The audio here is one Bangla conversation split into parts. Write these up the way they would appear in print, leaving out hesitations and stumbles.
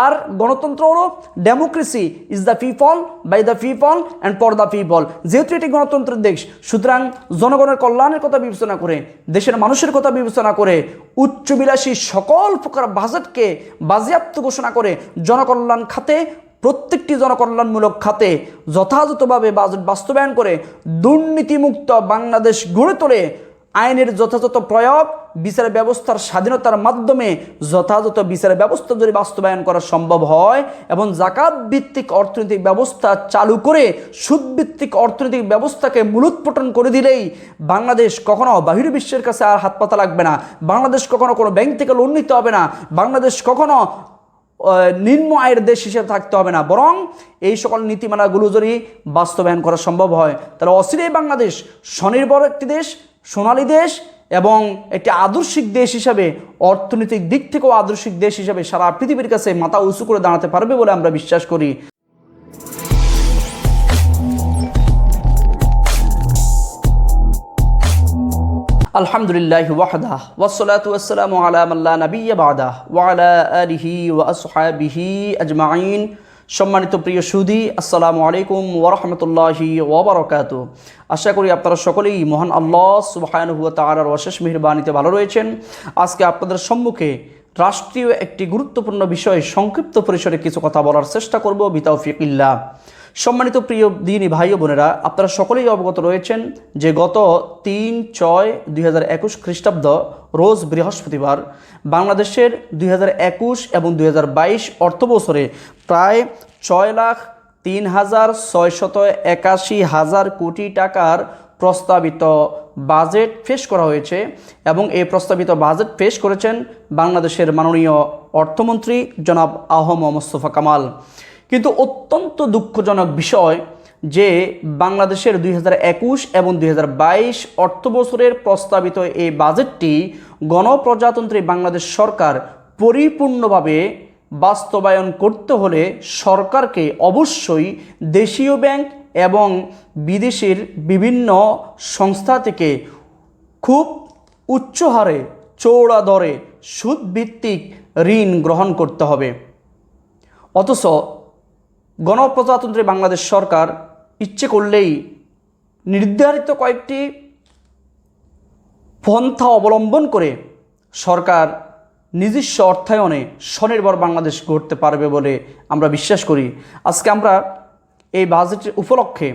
আর গণতন্ত্র হলো democracy is the people by the people and for the people. যেহেতু এটি গণতন্ত্রের দেশ, সুতরাং জনগণের কল্যাণের কথা বিবেচনা করে, দেশের মানুষের কথা বিবেচনা করে, উচ্চবিলাসী সকল প্রকার বাজেটকে বাজেয়াপ্ত ঘোষণা করে জনকল্যাণ খাতে, প্রত্যেকটি জনকল্যাণমূলক খাতে যথাযথভাবে বাজেট বাস্তবায়ন করে দুর্নীতিমুক্ত বাংলাদেশ গড়ে তোলে, আইনের যথাযথ প্রয়োগ, বিচার ব্যবস্থার স্বাধীনতার মাধ্যমে যথাযথ বিচার ব্যবস্থা যদি বাস্তবায়ন করা সম্ভব হয় এবং জাকাত ভিত্তিক অর্থনৈতিক ব্যবস্থা চালু করে সুদভিত্তিক অর্থনৈতিক ব্যবস্থাকে মূলোৎপাটন করে দিলেই বাংলাদেশ কখনো বাহির বিশ্বের কাছে আর হাত পাতা লাগবে না, বাংলাদেশ কখনো কোনো ব্যাংক থেকে লোন নিতে হবে না, বাংলাদেশ কখনো নিম্ন আয়ের দেশ হিসেবে থাকতে হবে না, বরং এই সকল নীতিমালাগুলো যদি বাস্তবায়ন করা সম্ভব হয় তাহলে অচিরেই বাংলাদেশ স্বনির্ভর একটি দেশ, সোনালী দেশ এবং একটি আদর্শিক দেশ হিসাবে, অর্থনৈতিক দিক থেকেও আদর্শিক দেশ হিসাবে সারা পৃথিবীর কাছে মাথা উঁচু করে দাঁড়াতে পারবে বলে আমরা বিশ্বাস করি। আলহামদুলিল্লাহি ওয়াহদাহ ওয়াসসালাতু ওয়াসসালামু আলা মান লা নাবিয়্যা বা'দাহ ওয়া আলা আলিহি ওয়া আসহাবিহি আজমাইন। সম্মানিত প্রিয় সুধী, আসসালামু আলাইকুম ওয়া রাহমাতুল্লাহি ওয়া বারাকাতুহু। আশা করি আপনারা সকলেই মহান আল্লাহ সুবহানাহু ওয়া তাআলার অশেষ মেহেরবানিতে ভালো রয়েছেন। আজকে আপনাদের সম্মুখে রাষ্ট্রীয় একটি গুরুত্বপূর্ণ বিষয় সংক্ষিপ্ত পরিসরে কিছু কথা বলার চেষ্টা করব বিতাওফিকিল্লাহ। সম্মানিত প্রিয় দ্বীনী ভাই ও বোনেরা, আপনারা সকলেই অবগত রয়েছেন যে গত 3/6/2021 খ্রিস্টাব্দ রোজ বৃহস্পতিবার বাংলাদেশের 2021 এবং 2022 অর্থবছরে প্রায় 6,03,681 কোটি টাকার প্রস্তাবিত বাজেট পেশ করা হয়েছে এবং এই প্রস্তাবিত বাজেট পেশ করেছেন বাংলাদেশের মাননীয় অর্থমন্ত্রী জনাব মোস্তফা কামাল। কিন্তু অত্যন্ত দুঃখজনক বিষয় যে বাংলাদেশের 2021 এবং 2022 অর্থবছরের প্রস্তাবিত এই বাজেটটি গণপ্রজাতন্ত্রী বাংলাদেশ সরকার পরিপূর্ণভাবে বাস্তবায়ন করতে হলে সরকারকে অবশ্যই দেশীয় ব্যাংক এবং বিদেশের বিভিন্ন সংস্থা থেকে খুব উচ্চ হারে চৌড়া দরে সুদভিত্তিক ঋণ গ্রহণ করতে হবে। অথচ গণপ্রজাতন্ত্রী বাংলাদেশ সরকার ইচ্ছে করলেই নির্ধারিত কয়েকটি পন্থা অবলম্বন করে সরকার নিজস্ব অর্থায়নে স্বনির্ভর বাংলাদেশ গড়তে পারবে বলে আমরা বিশ্বাস করি। আজকে আমরা এই বাজেটের উপলক্ষে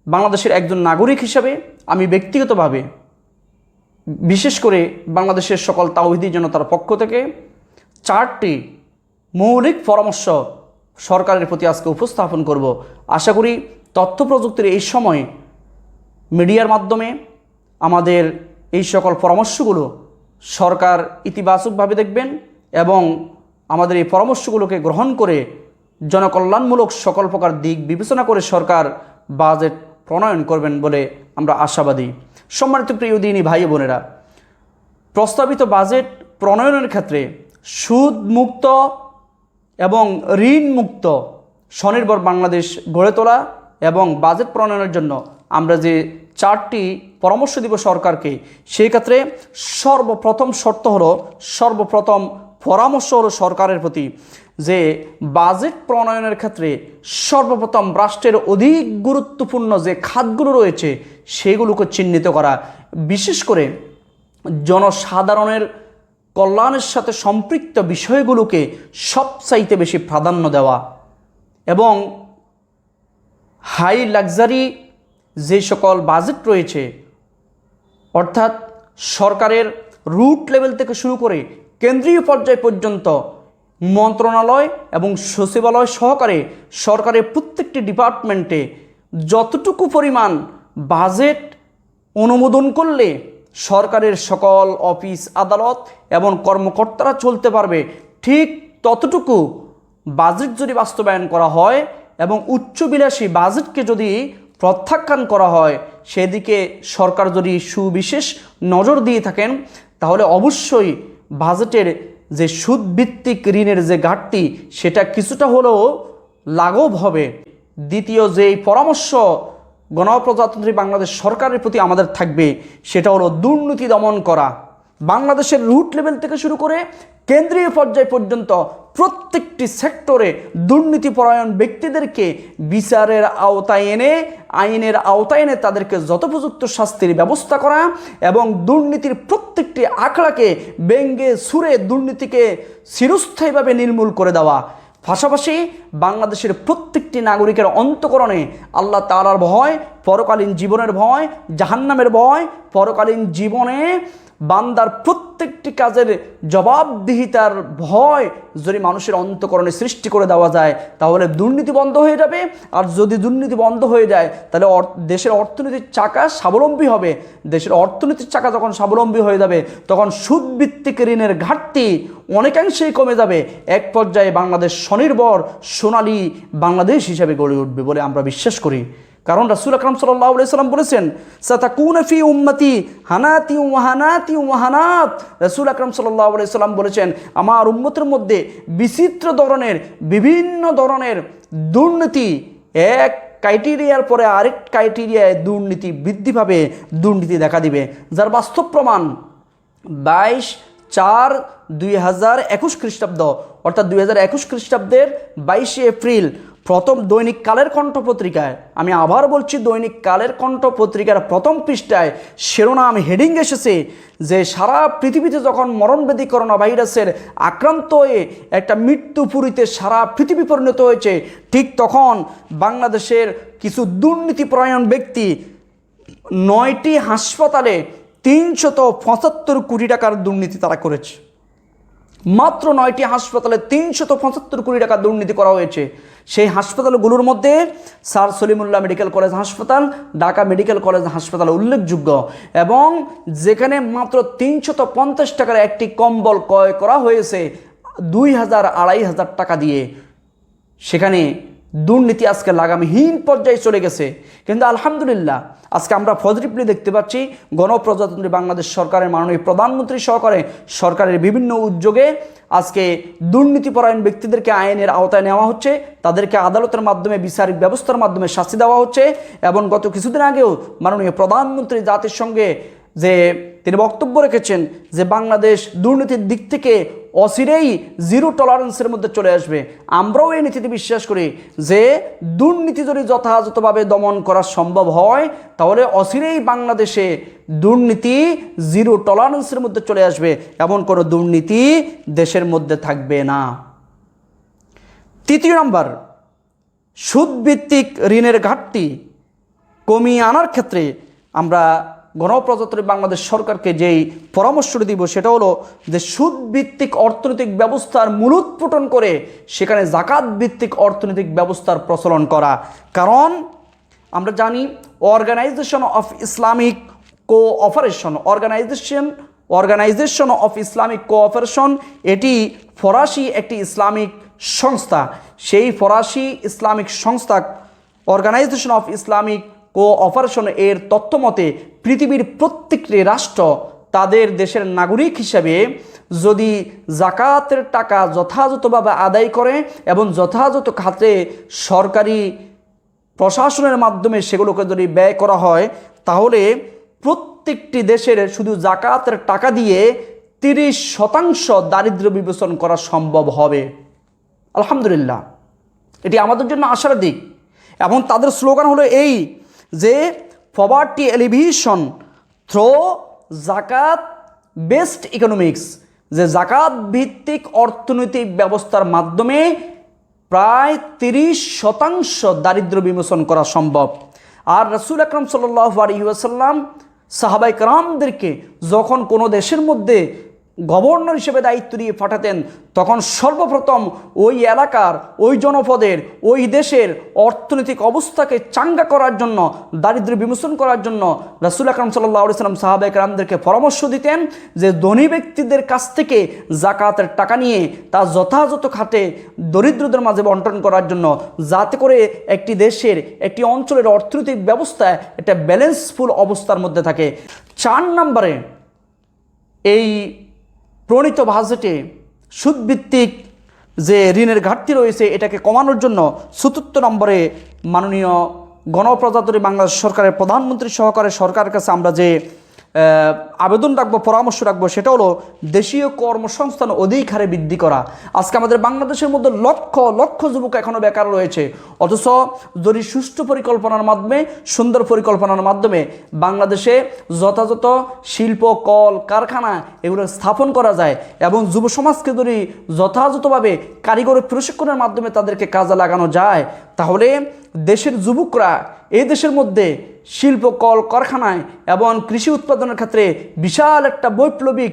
বাংলাদেশের একজন নাগরিক হিসাবে আমি ব্যক্তিগতভাবে, বিশেষ করে বাংলাদেশের সকল তাওহীদি জনতার পক্ষ থেকে 4টি মৌলিক পরামর্শ সরকারের প্রতি আজকে উপস্থাপন করব। আশা করি তথ্য প্রযুক্তির এই সময় মিডিয়ার মাধ্যমে আমাদের এই সকল পরামর্শগুলো সরকার ইতিবাচকভাবে দেখবেন এবং আমাদের এই পরামর্শগুলোকে গ্রহণ করে জনকল্যাণমূলক সকল প্রকার দিক বিবেচনা করে সরকার বাজেট প্রণয়ন করবেন বলে আমরা আশাবাদী। সম্মানিত প্রিয় দ্বীনী ভাই বোনেরা, প্রস্তাবিত বাজেট প্রণয়নের ক্ষেত্রে সুদ মুক্ত এবং ঋণ মুক্ত স্বনির্ভর বাংলাদেশ গড়ে তোলা এবং বাজেট প্রণয়নের জন্য আমরা যে 4টি পরামর্শ দিব সরকারকে, সেই ক্ষেত্রে সর্বপ্রথম পরামর্শ হলো সরকারের প্রতি যে বাজেট প্রণয়নের ক্ষেত্রে সর্বপ্রথম রাষ্ট্রের অধিক গুরুত্বপূর্ণ যে খাতগুলো রয়েছে সেগুলোকে চিহ্নিত করা, বিশেষ করে জনসাধারণের কল্যাণের সাথে সম্পৃক্ত বিষয়গুলোকে সবচাইতে বেশি প্রাধান্য দেওয়া এবং হাই লাক্সারি যে সকল বাজেট রয়েছে, অর্থাৎ সরকারের রুট লেভেল থেকে শুরু করে কেন্দ্রীয় পর্যায় পর্যন্ত মন্ত্রণালয় এবং সচিবালয় সহকারে সরকারের প্রত্যেকটি ডিপার্টমেন্টে যতটুকু পরিমাণ বাজেট অনুমোদন করলে সরকারের সকল অফিস আদালত এবং কর্মকর্তারা চলতে পারবে, ঠিক ততটুকু বাজেট যদি বাস্তবায়ন করা হয় এবং উচ্চবিলাসী বাজেটকে যদি প্রত্যাখ্যান করা হয়, সেদিকে সরকার যদি সুবিশেষ নজর দিয়ে থাকেন তাহলে অবশ্যই বাজেটের যে সুদভিত্তিক ঋণের যে ঘাটতি সেটা কিছুটা হলেও লাঘব হবে। দ্বিতীয় যেই পরামর্শ গণপ্রজাতন্ত্রী বাংলাদেশ সরকারের প্রতি আমাদের থাকবে সেটা হলো দুর্নীতি দমন করা। বাংলাদেশের রুট লেভেল থেকে শুরু করে কেন্দ্রীয় পর্যায় পর্যন্ত প্রত্যেকটি সেক্টরে দুর্নীতিপরায়ণ ব্যক্তিদেরকে বিচারের আওতায় এনে, আইনের আওতায় এনে তাদেরকে যথোপযুক্ত শাস্তির ব্যবস্থা করা এবং দুর্নীতির প্রত্যেকটি আখড়াকে ব্যঙ্গে সুরে দুর্নীতিকে চিরস্থায়ীভাবে নির্মূল করে দেওয়া। পাশাপাশি বাংলাদেশের প্রত্যেকটি নাগরিকের অন্তঃকরণে আল্লাহ তাআলার ভয়, পরকালীন জীবনের ভয়, জাহান্নামের ভয়, পরকালীন জীবনে বান্দার প্রত্যেকটি কাজের জবাবদিহিতার ভয় যদি মানুষের অন্তঃকরণে সৃষ্টি করে দেওয়া যায় তাহলে দুর্নীতি বন্ধ হয়ে যাবে। আর যদি দুর্নীতি বন্ধ হয়ে যায় তাহলে দেশের অর্থনীতির চাকা স্বাবলম্বী হবে। দেশের অর্থনীতির চাকা যখন স্বাবলম্বী হয়ে যাবে তখন সুদভিত্তিক ঋণের ঘাটতি অনেকাংশেই কমে যাবে। এক পর্যায়ে বাংলাদেশ স্বনির্ভর সোনালী বাংলাদেশ হিসেবে গড়ে উঠবে বলে আমরা বিশ্বাস করি। কারণ রাসূল আকরাম সাল্লাল্লাহু আলাইহি সাল্লাম বলেছেন, সাতাকুনা ফি উম্মতি হানাতি ওয়াহানাতি ওয়াহানাত। রাসূল আকরাম সাল্লাল্লাহু আলাইহি সাল্লাম বলেছেন, আমার উম্মতের মধ্যে বিচিত্র ধরনের, বিভিন্ন ধরনের দুর্নীতি, এক ক্রাইটেরিয়ার পরে আরেক ক্রাইটেরিয়ায় দুর্নীতি বৃদ্ধি পাবে, দুর্নীতি দেখা দিবে। যার বাস্তব প্রমাণ 22/4/2021 খ্রিস্টাব্দ, অর্থাৎ 2021 খ্রিস্টাব্দের 22শে এপ্রিল প্রথম দৈনিক কালের কণ্ঠ পত্রিকায়, আমি আবার বলছি দৈনিক কালের কণ্ঠ পত্রিকার প্রথম পৃষ্ঠায় শিরোনাম হেডিং এসেছে যে সারা পৃথিবীতে যখন মরণব্যাধি করোনা ভাইরাসের আক্রান্ত হয়ে একটা মৃত্যুপুরীতে সারা পৃথিবী পরিণত হয়েছে, ঠিক তখন বাংলাদেশের কিছু দুর্নীতিপরায়ণ ব্যক্তি 9টি হাসপাতালে 375 কোটি টাকার দুর্নীতি তারা করেছে। মাত্র 9টি হাসপাতালে 375 কোটি টাকা দুর্নীতি করা হয়েছে। সেই হাসপাতালগুলোর মধ্যে স্যার সলিমুল্লাহ মেডিকেল কলেজ হাসপাতাল, ঢাকা মেডিকেল কলেজ হাসপাতাল উল্লেখযোগ্য। এবং যেখানে মাত্র 350 টাকার একটি কম্বল ক্রয় করা হয়েছে 2000-2500 টাকা দিয়ে, সেখানে দুর্নীতি আজকে লাগামহীন পর্যায়ে চলে গেছে। কিন্তু আলহামদুলিল্লাহ আজকে আমরা পজিটিভলি দেখতে পাচ্ছি গণপ্রজাতন্ত্রী বাংলাদেশ সরকারের মাননীয় প্রধানমন্ত্রী সহকারে সরকারের বিভিন্ন উদ্যোগে আজকে দুর্নীতিপরায়ণ ব্যক্তিদেরকে আইনের আওতায় নেওয়া হচ্ছে, তাদেরকে আদালতের মাধ্যমে বিচারিক ব্যবস্থার মাধ্যমে শাস্তি দেওয়া হচ্ছে। এবং গত কিছুদিন আগেও মাননীয় প্রধানমন্ত্রী জাতির সঙ্গে যে তিনি বক্তব্য রেখেছেন যে বাংলাদেশ দুর্নীতির দিক থেকে অচিরেই জিরো টলারেন্সের মধ্যে চলে আসবে। আমরাও এই নীতিতে বিশ্বাস করি যে দুর্নীতি যদি যথাযথভাবে দমন করা সম্ভব হয় তাহলে অচিরেই বাংলাদেশে দুর্নীতি জিরো টলারেন্সের মধ্যে চলে আসবে, এমন কোনো দুর্নীতি দেশের মধ্যে থাকবে না। তৃতীয় নম্বর, সুদভিত্তিক ঋণের ঘাটতি কমিয়ে আনার ক্ষেত্রে আমরা গণপ্রজাতন্ত্রী বাংলাদেশ সরকারকে যেই পরামর্শটি দিব সেটা হলো যে সুদভিত্তিক অর্থনৈতিক ব্যবস্থার মূলোৎপাটন করে সেখানে জাকাত ভিত্তিক অর্থনৈতিক ব্যবস্থার প্রচলন করা। কারণ আমরা জানি অর্গানাইজেশন অফ ইসলামিক কোঅপারেশন এটি ফরাসি একটি ইসলামিক সংস্থা। সেই ফরাসি ইসলামিক সংস্থা অর্গানাইজেশন অফ ইসলামিক কোঅপারেশন এর তথ্যমতে পৃথিবীর প্রত্যেকটি রাষ্ট্র তাদের দেশের নাগরিক হিসেবে যদি জাকাতের টাকা যথাযথভাবে আদায় করে এবং যথাযথ খাতে সরকারি প্রশাসনের মাধ্যমে সেগুলোকে যদি ব্যয় করা হয় তাহলে প্রত্যেকটি দেশের শুধু জাকাতের টাকা দিয়ে 30% দারিদ্র্য বিমোচন করা সম্ভব হবে। আলহামদুলিল্লাহ, এটি আমাদের জন্য আশার দিক। এবং তাদের স্লোগান হলো এই যে পভার্টি এলিভিয়েশন থ্রো জাকাত বেসড ইকোনমিক্স, যে জাকাত ভিত্তিক অর্থনৈতিক ব্যবস্থার মাধ্যমে প্রায় 30% দারিদ্র্য বিমোচন করা সম্ভব। আর রাসূল আকরাম সাল্লাল্লাহু আলাইহি ওয়াসাল্লাম সাহাবায়ে কেরামদেরকে যখন কোনো দেশের মধ্যে গভর্নর হিসেবে দায়িত্ব দিয়ে পাঠাতেন তখন সর্বপ্রথম ওই এলাকার, ওই জনপদের, ওই দেশের অর্থনৈতিক অবস্থাকে চাঙ্গা করার জন্য, দারিদ্র্য বিমোচন করার জন্য রাসূল আকরাম সাল্লাল্লাহু আলাইহি ওয়াসাল্লাম সাহাবায়ে কেরামদেরকে পরামর্শ দিতেন যে ধনী ব্যক্তিদের কাছ থেকে জাকাতের টাকা নিয়ে তা যথাযথ খাতে দরিদ্রদের মাঝে বন্টন করার জন্য, যাতে করে একটি দেশের, একটি অঞ্চলের অর্থনৈতিক ব্যবস্থা একটা ব্যালেন্সফুল অবস্থার মধ্যে থাকে। 4 নম্বরে এই প্রণীত বাজেটে সুদভিত্তিক যে ঋণের ঘাটতি রয়েছে এটাকে কমানোর জন্য 74 নম্বরে মাননীয় গণপ্রজাতন্ত্রী বাংলাদেশ সরকারের প্রধানমন্ত্রী সহকারে সরকারের কাছে আমরা যে আবেদন রাখবো, পরামর্শ রাখবো, সেটা হলো দেশীয় কর্মসংস্থান অধিক হারে বৃদ্ধি করা। আজকে আমাদের বাংলাদেশের মধ্যে লক্ষ লক্ষ যুবক এখনও বেকার রয়েছে, অথচ যদি সুষ্ঠু পরিকল্পনার মাধ্যমে, সুন্দর পরিকল্পনার মাধ্যমে বাংলাদেশে যথাযথ শিল্প, কল কারখানা এগুলো স্থাপন করা যায় এবং যুব সমাজকে যদি যথাযথভাবে কারিগরি প্রশিক্ষণের মাধ্যমে তাদেরকে কাজে লাগানো যায়, তাহলে দেশের যুবকরা এই দেশের মধ্যে শিল্প, কল কারখানায় এবং কৃষি উৎপাদনের ক্ষেত্রে বিশাল একটা বৈপ্লবিক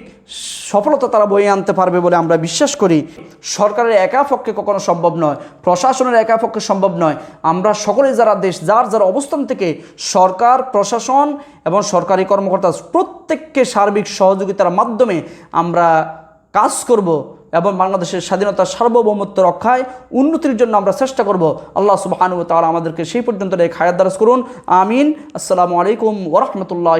সফলতা তারা বয়ে আনতে পারবে বলে আমরা বিশ্বাস করি। সরকারের একা পক্ষে কখনো সম্ভব নয়, প্রশাসনের একা পক্ষে সম্ভব নয়। আমরা সকলে যারা যার যার অবস্থান থেকে সরকার, প্রশাসন এবং সরকারি কর্মকর্তা প্রত্যেককে সার্বিক সহযোগিতার মাধ্যমে আমরা কাজ করব এবং বাংলাদেশের স্বাধীনতার সার্বভৌমত্ব রক্ষায় উন্নতির জন্য আমরা চেষ্টা করব। আল্লাহ সুবহানাহু ওয়া তাআলা আমাদেরকে সেই পর্যন্ত হায়াত দারাজ করুন। আমিন। আসসালামু আলাইকুম ওয়া রাহমাতুল্লাহি।